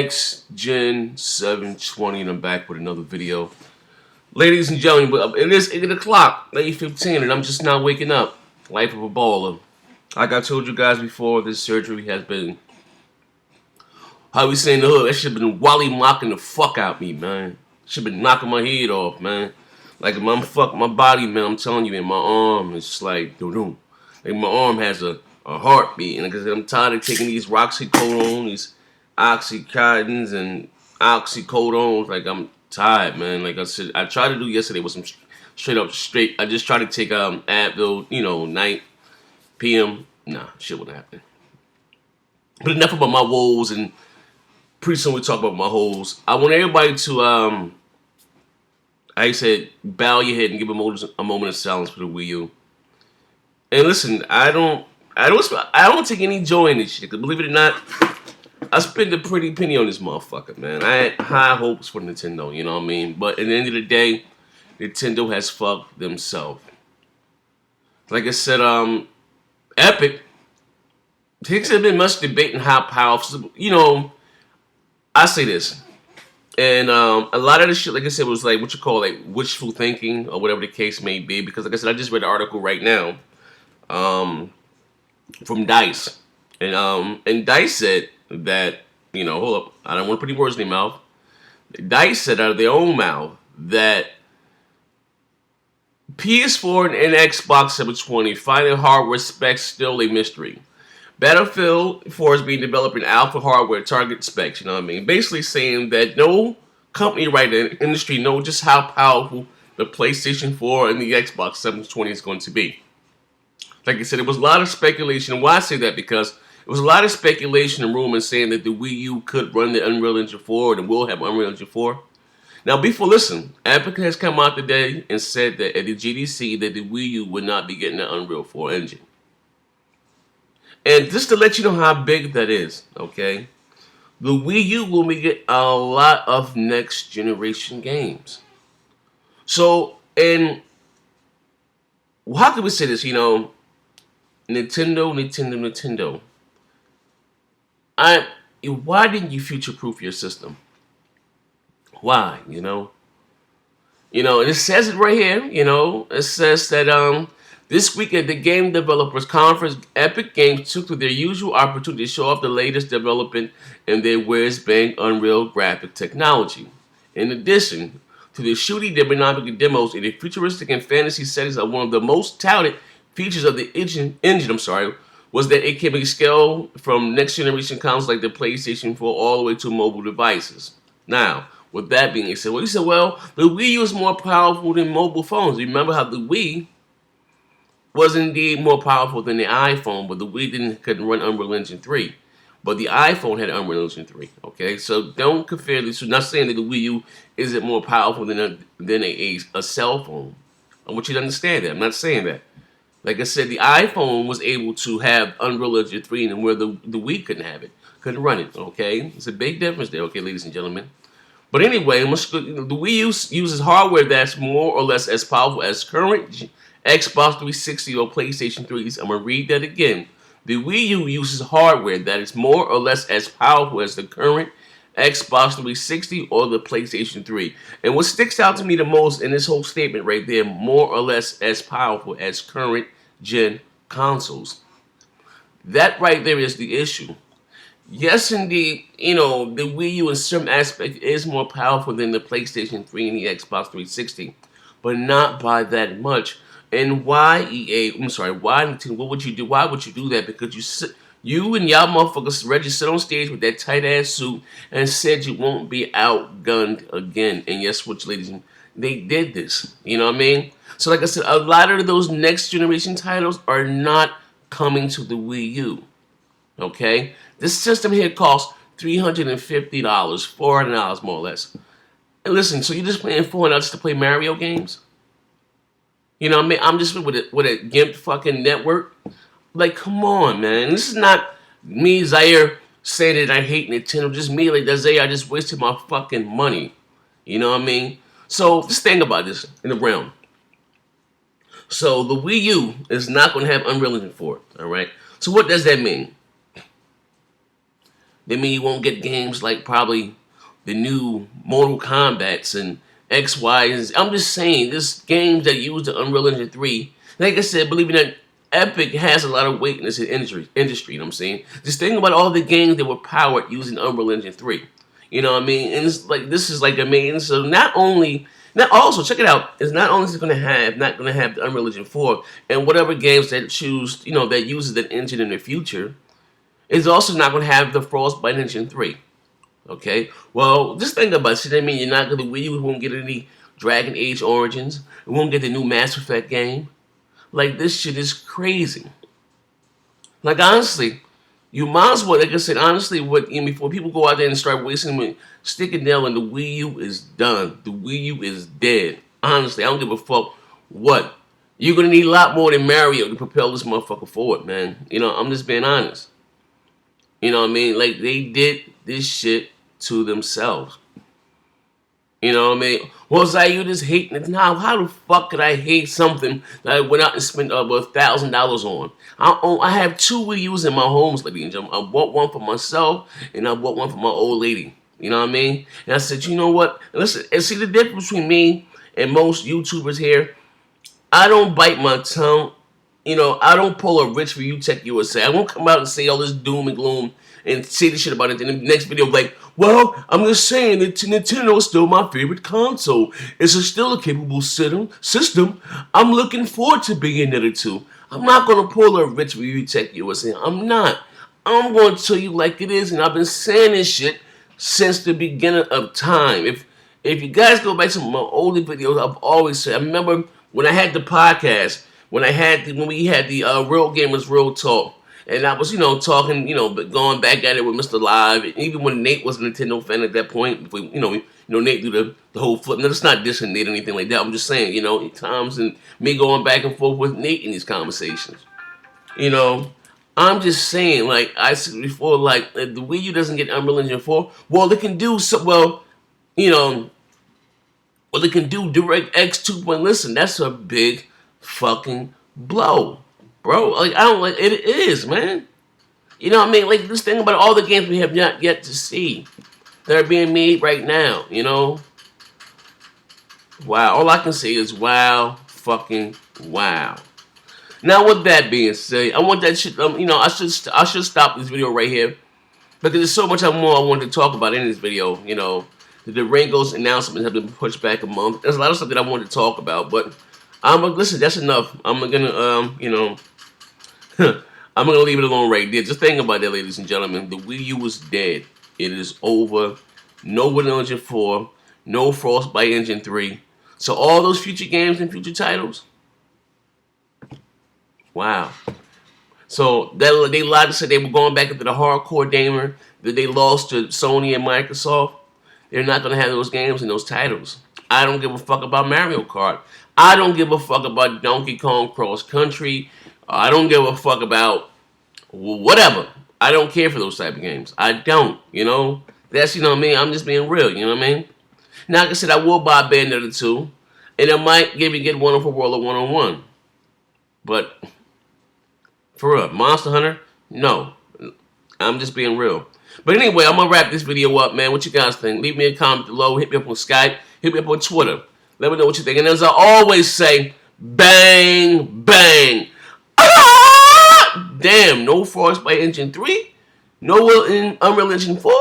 Nxtgen 720, and I'm back with another video. Ladies and gentlemen, it is 8 o'clock, 8:15, and I'm just now waking up. Life of a baller. Like I told you guys before, this surgery has been, how we say in the hood, that shit been wally mocking the fuck out me, man. Shit been knocking my head off, man. Like, I'm fuck my body, man, I'm telling you, in my arm, it's just like, doo-doo. Like, my arm has a heartbeat, and like I said, I'm tired of taking these roxycodone, these oxycontins and oxycodones. Like, I'm tired, man. Like I said, I tried to do yesterday with some straight. I just tried to take Advil, night, PM. Nah, shit wouldn't happen. But enough about my woes, and pretty soon we talk about my holes. I want everybody to I said, bow your head and give a moment of silence for the Wii U. And listen, I don't take any joy in this shit. Cause believe it or not, I spent a pretty penny on this motherfucker, man. I had high hopes for Nintendo, you know what I mean? But at the end of the day, Nintendo has fucked themselves. Like I said, Epic, there's been much debate on how powerful, I say this. And a lot of this shit, like I said, was like what you call like wishful thinking or whatever the case may be. Because like I said, I just read an article right now from DICE. And DICE said that, hold up, I don't want to put any words in their mouth. DICE said out of their own mouth that PS4 and Xbox 720 finding hardware specs still a mystery. Battlefield 4 is being developed in alpha hardware target specs, you know what I mean? Basically saying that no company right in the industry knows just how powerful the PlayStation 4 and the Xbox 720 is going to be. Like I said, it was a lot of speculation. Why I say that? Because it was a lot of speculation and rumors saying that the Wii U could run the Unreal Engine 4 and will have Unreal Engine 4. Now, listen, Epic has come out today and said that at the GDC that the Wii U would not be getting the Unreal 4 engine. And just to let you know how big that is, okay? The Wii U will be getting a lot of next generation games. So, and how can we say this? Nintendo. Why didn't you future-proof your system? Why? And it says it right here. It says that this week at the Game Developers Conference, Epic Games took to their usual opportunity to show off the latest development in their whiz-bang Unreal graphic technology. In addition to the shooty dynamic demos in the futuristic and fantasy settings of one of the most touted features of the engine, was that it can be scaled from next-generation consoles like the PlayStation 4 all the way to mobile devices. Now, with that being said, the Wii U is more powerful than mobile phones. Remember how the Wii was indeed more powerful than the iPhone, but the Wii couldn't run Unreal Engine 3. But the iPhone had Unreal Engine 3, okay? So don't compare this. I'm not saying that the Wii U isn't more powerful than a cell phone. I want you to understand that. I'm not saying that. Like I said, the iPhone was able to have Unreal Engine 3, and where the Wii couldn't have it, couldn't run it, okay? It's a big difference there, okay, ladies and gentlemen. But anyway, the Wii U uses hardware that's more or less as powerful as current Xbox 360 or PlayStation 3s. I'm going to read that again. The Wii U uses hardware that is more or less as powerful as the current Xbox 360 or the PlayStation 3. And what sticks out to me the most in this whole statement right there, more or less as powerful as current gen consoles. That right there is the issue. Yes, indeed, the Wii U in some aspect is more powerful than the PlayStation 3 and the Xbox 360, but not by that much. And why why Nintendo, what would you do? Why would you do that? Because you and y'all motherfuckers ready to sit on stage with that tight ass suit and said you won't be outgunned again. And yes, what, ladies, they did this. You know what I mean? So like I said, a lot of those next generation titles are not coming to the Wii U. Okay? This system here costs $350, $400 more or less. And listen, so you're just paying $400 to play Mario games? You know what I mean? I'm just with a GIMP fucking network. Like, come on, man. This is not me, Zaire, saying that I hate Nintendo. Just me, like, Zaire, I just wasted my fucking money. You know what I mean? So, just think about this in the realm. So, the Wii U is not going to have Unreal Engine 4, all right? So, what does that mean? That mean you won't get games like probably the new Mortal Kombat's and X, Y, and Z. I'm just saying, this games that use the Unreal Engine 3, like I said, believe it or not, Epic has a lot of weight in this industry, you know what I'm saying? Just think about all the games that were powered using Unreal Engine 3. You know what I mean? And it's like, this is like amazing. So not also, check it out, it's not only is it not gonna have the Unreal Engine 4 and whatever games that choose, that uses that engine in the future, it's also not gonna have the Frostbite Engine 3. Okay? Well, just think about it. See what I mean? You're not gonna, we won't get any Dragon Age Origins. We won't get the new Mass Effect game. Like, this shit is crazy. Like, honestly, you might as well, like I said, honestly, before people go out there and start wasting money, stick it down and the Wii U is done. The Wii U is dead. Honestly, I don't give a fuck what. You're gonna need a lot more than Mario to propel this motherfucker forward, man. I'm just being honest. You know what I mean? Like, they did this shit to themselves. You know what I mean? Was I you just hating it? Now, how the fuck could I hate something that I went out and spent over $1,000 on? I have 2 Wii U's in my homes, ladies and gentlemen. I bought one for myself, and I bought one for my old lady. You know what I mean? And I said, you know what? Listen, and see the difference between me and most YouTubers here? I don't bite my tongue. I don't pull a Rich for You Tech USA. I won't come out and say all this doom and gloom and say this shit about it in the next video like, well, I'm just saying that Nintendo is still my favorite console. It's still a capable system. I'm looking forward to being there too. I'm not going to pull a Rich for You Tech USA. I'm not. I'm going to tell you like it is, and I've been saying this shit since the beginning of time. If you guys go back to my older videos, I've always said, I remember when I had the podcast, when we had the Real Gamers Real Talk, and I was, talking, but going back at it with Mr. Live, and even when Nate was a Nintendo fan at that point, before, Nate do the whole flip. Now, it's not dissing Nate or anything like that. I'm just saying, times and me going back and forth with Nate in these conversations. I'm just saying, like I said before, like, the Wii U doesn't get Unreal Engine 4. Well, it can do so, they can do DirectX 2. Listen, that's a big fucking blow, bro. Like, I don't like it. It is, man. You know what I mean? Like, this thing about all the games we have not yet to see that are being made right now. Wow. All I can say is wow, fucking wow. Now, with that being said, I want that shit. I should stop this video right here because there's so much more I wanted to talk about in this video. The Ringo's announcement have been pushed back a month. There's a lot of stuff that I wanted to talk about, but listen. That's enough. I'm gonna I'm gonna leave it alone right there. Just think about that, ladies and gentlemen. The Wii U is dead. It is over. No Unreal Engine 4. No Frostbite Engine 3. So all those future games and future titles. Wow. So they lied to say they were going back into the hardcore gamer that they lost to Sony and Microsoft. They're not going to have those games and those titles. I don't give a fuck about Mario Kart. I don't give a fuck about Donkey Kong Cross Country. I don't give a fuck about whatever. I don't care for those type of games. I don't, That's, what I mean? I'm just being real, you know what I mean? Now, like I said, I will buy Bayonetta 2. And I might get one for World of 101. But, for real, Monster Hunter? No. I'm just being real. But anyway, I'm going to wrap this video up, man. What you guys think? Leave me a comment below. Hit me up on Skype. Hit me up on Twitter. Let me know what you think. And as I always say, bang, bang. Ah! Damn, no Frostbite Engine 3? No Unreal Engine 4?